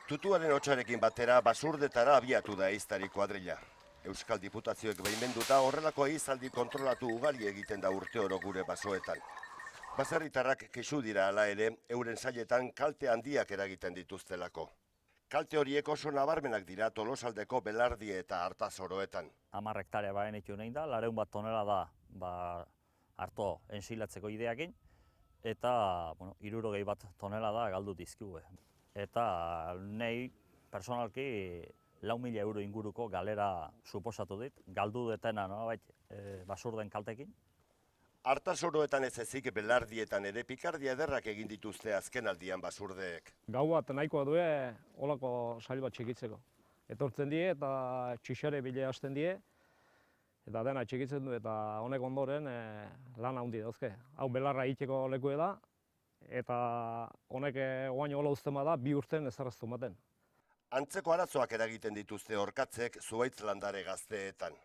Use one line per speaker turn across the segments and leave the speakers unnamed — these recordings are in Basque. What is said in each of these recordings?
Tutuaren hotsarekin batera basurdetara abiatu da ehiztari kuadrilla. Euskal Diputazioek baimenduta horrelako ehizaldi kontrolatu ugari egiten da urteoro gure basoetan. Baserritarrak kexu dira hala ere, euren sailetan kalte handiak eragiten dituztelako. Kalte horiek oso nabarmenak dira Tolosaldeko Belardi eta Artazoroetan.
10 hektarea baenitu nahi da, 200 tonela da harto ensilatzeko ideakin, eta 61 tonela da galdu dizkigu. Eta nahi personalki 4.000 euro inguruko galera suposatu dit, galdu detena basurden kaltekin.
Artazoroetan ez ezik Belardietan ere pikardia ederrak egin dituzte azkenaldian basurdeek.
Gau bat nahikoa du olako sail bat txikitzeko. Etortzen die eta txixare bile hasten die, eta dena txikitzen du eta honek ondoren lan handi dauzke. Hau belarra egiteko lekue da, eta honek oain hola uzten bada 2 urten ezarraztu baten.
Antzeko arazoak eragiten dituzte orkatzek zuhaitz landare gazteetan.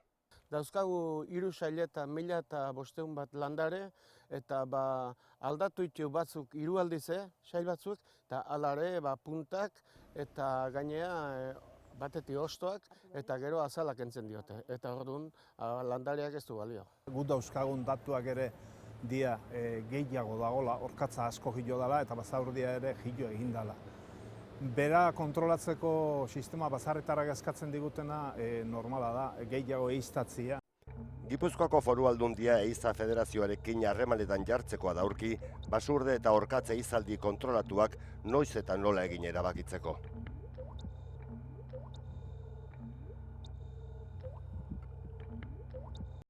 Dauzkagu 3 saile eta 1.500 bat landare, eta aldatu ditu batzuk 3 aldize, sail batzuk, eta alare puntak eta gainea batetik hostoak eta gero azalak entzen diote. Eta orduan landareak ez du balio.
Gu dauzkagun datuak ere dia gehiago dagola, orkatza asko hilo dela eta basaurdia ere hilo egin dela. Bera kontrolatzeko sistema basarretarrak eskatzen digutena normala da, gehiago ehiztatzia.
Gipuzkoako Foru Aldundia Ehiza Federazioarekin harremanetan jartzekoa daurki, basurde eta orkatze ehizaldi kontrolatuak noiz eta nola egin erabakitzeko.